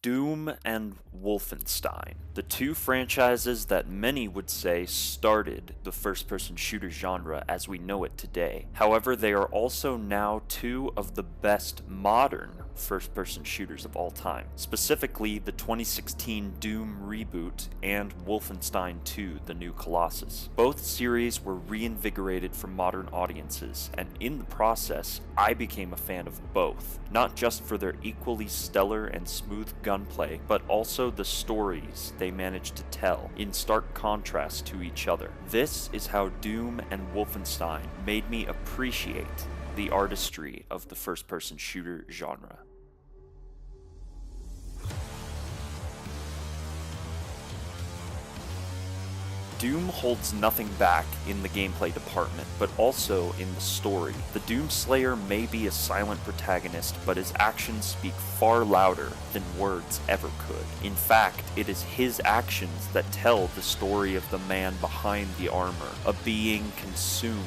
Doom and Wolfenstein, the two franchises that many would say started the first-person shooter genre as we know it today. However, they are also now two of the best modern first-person shooters of all time, specifically the 2016 Doom reboot and Wolfenstein 2: The New Colossus. Both series were reinvigorated for modern audiences, and in the process, I became a fan of both, not just for their equally stellar and smooth gunplay, but also the stories they managed to tell, in stark contrast to each other. This is how Doom and Wolfenstein made me appreciate the artistry of the first-person shooter genre. Doom holds nothing back in the gameplay department, but also in the story. The Doomslayer may be a silent protagonist, but his actions speak far louder than words ever could. In fact, it is his actions that tell the story of the man behind the armor, a being consumed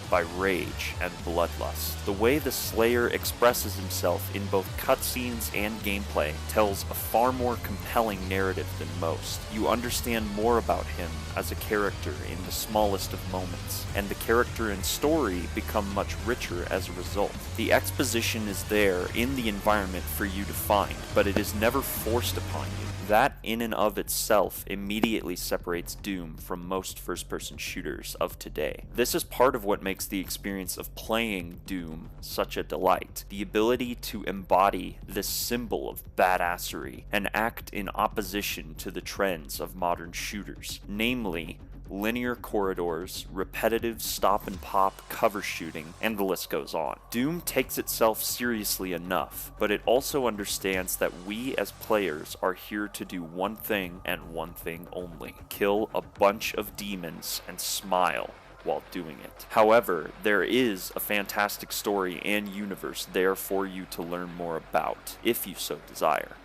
by rage and bloodlust. The way the Slayer expresses himself in both cutscenes and gameplay tells a far more compelling narrative than most. You understand more about him as a character in the smallest of moments, and the character and story become much richer as a result. The exposition is there in the environment for you to find, but it is never forced upon you. That in and of itself immediately separates Doom from most first-person shooters of today. This is part of what makes the experience of playing Doom such a delight. The ability to embody this symbol of badassery and act in opposition to the trends of modern shooters, namely linear corridors, repetitive stop-and-pop cover shooting, and the list goes on. Doom takes itself seriously enough, but it also understands that we as players are here to do one thing and one thing only: kill a bunch of demons and smile while doing it. However, there is a fantastic story and universe there for you to learn more about, if you so desire.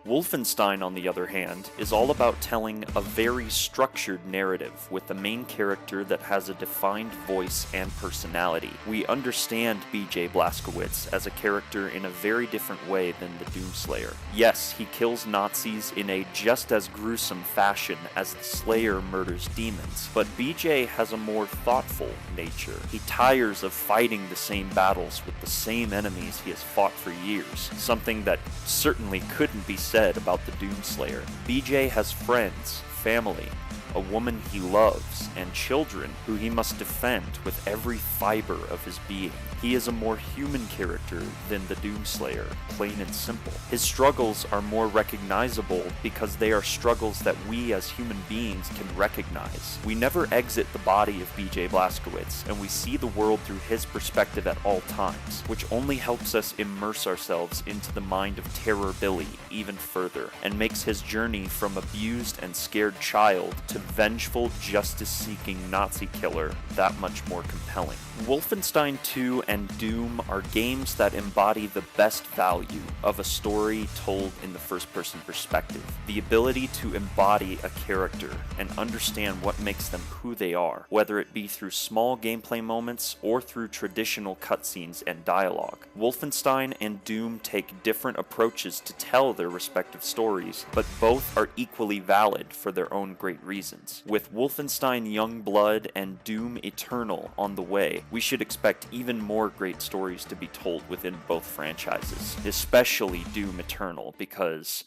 Wolfenstein, on the other hand, is all about telling a very structured narrative with the main character that has a defined voice and personality. We understand BJ Blazkowicz as a character in a very different way than the Doomslayer. Yes, he kills Nazis in a just as gruesome fashion as the Slayer murders demons, but BJ has a more thoughtful nature. He tires of fighting the same battles with the same enemies he has fought for years, something that certainly couldn't be said about the Doomslayer. BJ has friends, family, a woman he loves, and children who he must defend with every fiber of his being. He is a more human character than the Doomslayer, plain and simple. His struggles are more recognizable because they are struggles that we as human beings can recognize. We never exit the body of BJ Blazkowicz, and we see the world through his perspective at all times, which only helps us immerse ourselves into the mind of Terror Billy even further, and makes his journey from abused and scared child to vengeful, justice-seeking Nazi killer that much more compelling. Wolfenstein 2 and Doom are games that embody the best value of a story told in the first-person perspective. The ability to embody a character and understand what makes them who they are, whether it be through small gameplay moments or through traditional cutscenes and dialogue. Wolfenstein and Doom take different approaches to tell their respective stories, but both are equally valid for their own great reasons. With Wolfenstein Youngblood and Doom Eternal on the way, we should expect even more great stories to be told within both franchises, especially Doom Eternal, because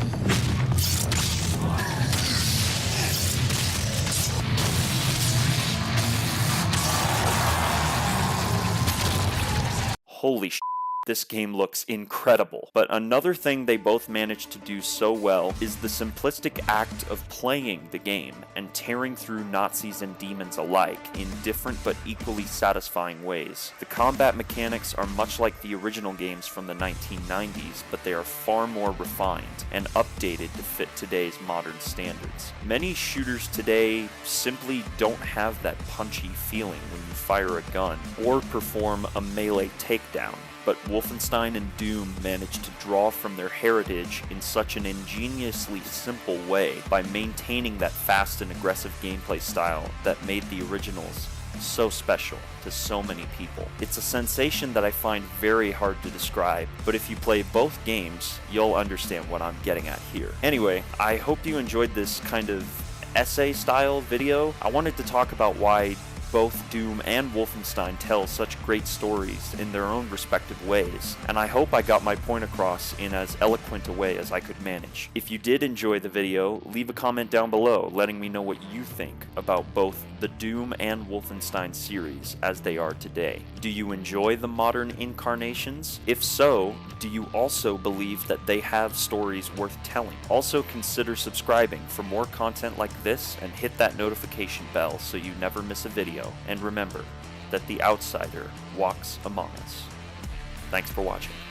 holy sh*, this game looks incredible. But another thing they both managed to do so well is the simplistic act of playing the game and tearing through Nazis and demons alike in different but equally satisfying ways. The combat mechanics are much like the original games from the 1990s, but they are far more refined and updated to fit today's modern standards. Many shooters today simply don't have that punchy feeling when you fire a gun or perform a melee takedown. But Wolfenstein and Doom managed to draw from their heritage in such an ingeniously simple way by maintaining that fast and aggressive gameplay style that made the originals so special to so many people. It's a sensation that I find very hard to describe, but if you play both games, you'll understand what I'm getting at here. Anyway, I hope you enjoyed this kind of essay-style video. I wanted to talk about why both Doom and Wolfenstein tell such great stories in their own respective ways, and I hope I got my point across in as eloquent a way as I could manage. If you did enjoy the video, leave a comment down below letting me know what you think about both the Doom and Wolfenstein series as they are today. Do you enjoy the modern incarnations? If so, do you also believe that they have stories worth telling? Also consider subscribing for more content like this and hit that notification bell so you never miss a video. And remember that the outsider walks among us. Thanks for watching.